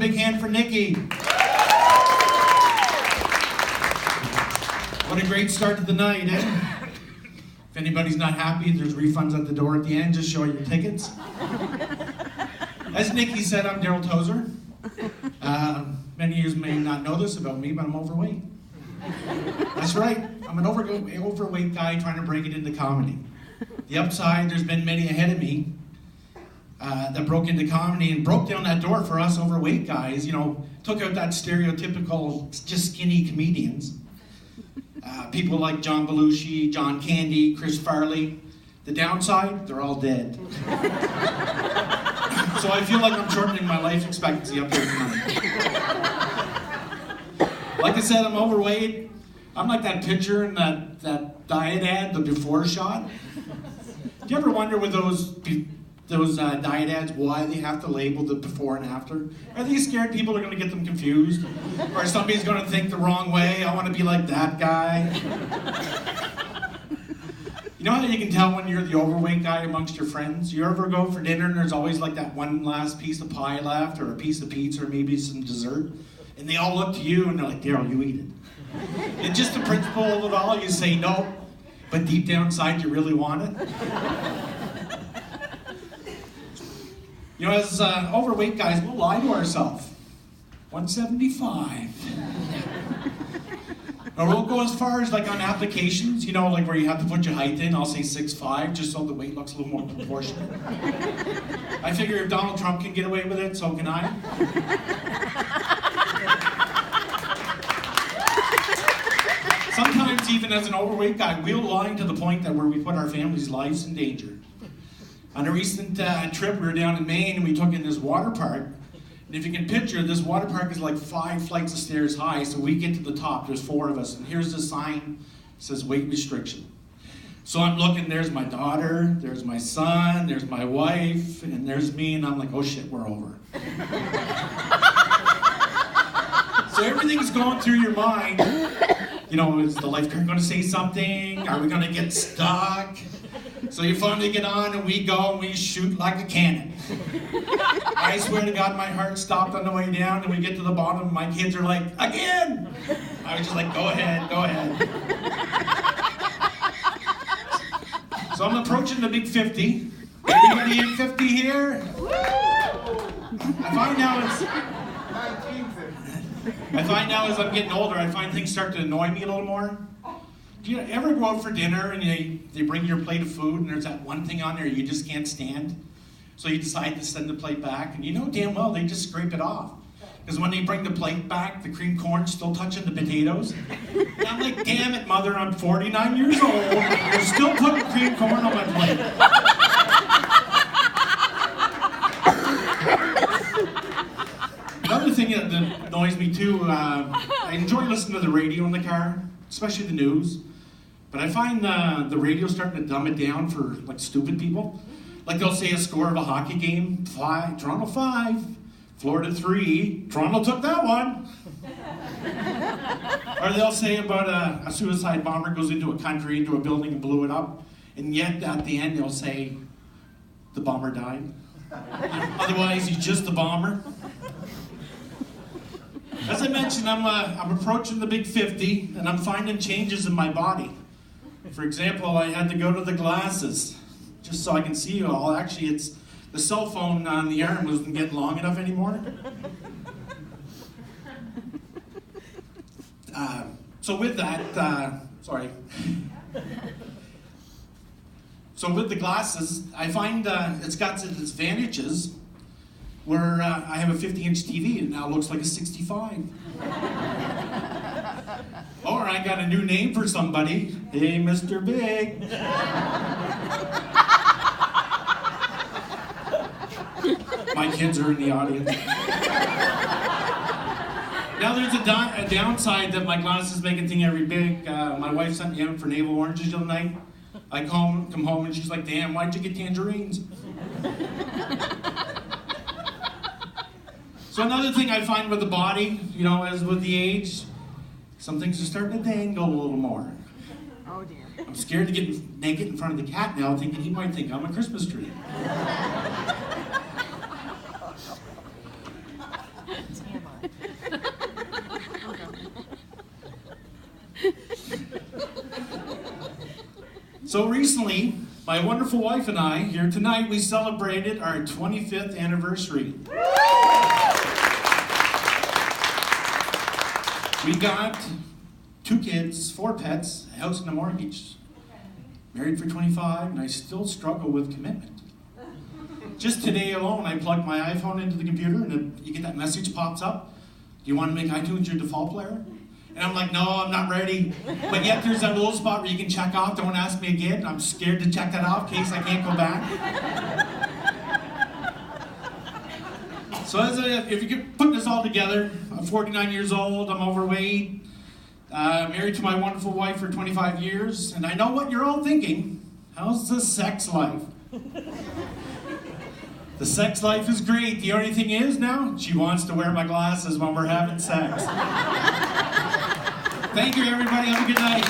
big hand for Nikki. What a great start to the night, eh? If anybody's not happy, there's refunds at the door at the end. Just show your tickets. As Nikki said, I'm Darryl Tozer. Many of you may not know this about me, but I'm overweight. That's right. I'm an overweight guy trying to break it into comedy. The upside, there's been many ahead of me that broke into comedy and broke down that door for us overweight guys. You know, took out that stereotypical, just skinny comedians. People like John Belushi, John Candy, Chris Farley. The downside, they're all dead. So I feel like I'm shortening my life expectancy up here tonight. Like I said, I'm overweight. I'm like that picture in that diet ad, the before shot. Do you ever wonder with those diet ads why they have to label the before and after? Are they scared people are going to get them confused? Or somebody's going to think the wrong way? I want to be like that guy. You know how you can tell when you're the overweight guy amongst your friends? You ever go for dinner and there's always like that one last piece of pie left or a piece of pizza or maybe some dessert? And they all look to you and they're like, Darryl, you eat it. It's just the principle of it all. You say no, but deep down inside you really want it. You know, as overweight guys, we'll lie to ourselves. 175. Or we'll go as far as like on applications, you know, like where you have to put your height in. I'll say 6'5", just so the weight looks a little more proportionate. I figure if Donald Trump can get away with it, so can I. Sometimes even as an overweight guy, we'll lie to the point that where we put our family's lives in danger. On a recent trip, we were down in Maine and we took in this water park. And if you can picture, this water park is like 5 flights of stairs high, so we get to the top, there's 4 of us, and here's the sign, it says weight restriction. So I'm looking, there's my daughter, there's my son, there's my wife, and there's me, and I'm like, oh shit, we're over. So everything's going through your mind. You know, is the lifeguard going to say something? Are we going to get stuck? So you finally get on and we go and we shoot like a cannon. I swear to God, my heart stopped on the way down and we get to the bottom and my kids are like, again! I was just like, go ahead, go ahead. So I'm approaching the big 50. Anybody in 50 here? I find now as I'm getting older, I find things start to annoy me a little more. Do you ever go out for dinner and they bring your plate of food and there's that one thing on there you just can't stand? So you decide to send the plate back and you know damn well they just scrape it off. Because when they bring the plate back, the cream corn's still touching the potatoes. And I'm like, damn it, mother, I'm 49 years old. You're still putting cream corn on my plate. Another thing that annoys me too, I enjoy listening to the radio in the car, especially the news. But I find the radio starting to dumb it down for like stupid people. Like they'll say a score of a hockey game, Toronto 5, Florida 3, Toronto took that one. Or they'll say about a suicide bomber goes into a country, into a building and blew it up. And yet at the end they'll say the bomber died. Otherwise he's just a bomber. As I mentioned, I'm approaching the big 50 and I'm finding changes in my body. For example, I had to go to the glasses just so I can see you all. Actually, it's the cell phone on the arm wasn't getting long enough anymore. So with that, So with the glasses, I find it's got its advantages where I have a 50-inch TV and it now looks like a 65. Or I got a new name for somebody. Hey, Mr. Big. My kids are in the audience. Now there's a downside that my glasses make a thing every big. My wife sent me out for navel oranges the other night. I come home and she's like, damn, why'd you get tangerines? So another thing I find with the body, you know, as with the age, some things are starting to dangle a little more. Oh dear. I'm scared to get naked in front of the cat now, thinking he might think I'm a Christmas tree. So recently, my wonderful wife and I, here tonight, we celebrated our 25th anniversary. We got 2 kids, 4 pets, a house and a mortgage. Married for 25, and I still struggle with commitment. Just today alone, I plugged my iPhone into the computer, and you get that message pops up. Do you want to make iTunes your default player? And I'm like, no, I'm not ready. But yet there's that little spot where you can check off, don't ask me again. I'm scared to check that off in case I can't go back. So if you could put this all together, I'm 49 years old, I'm overweight, married to my wonderful wife for 25 years, and I know what you're all thinking. How's the sex life? The sex life is great. The only thing is now, she wants to wear my glasses when we're having sex. Thank you, everybody. Have a good night.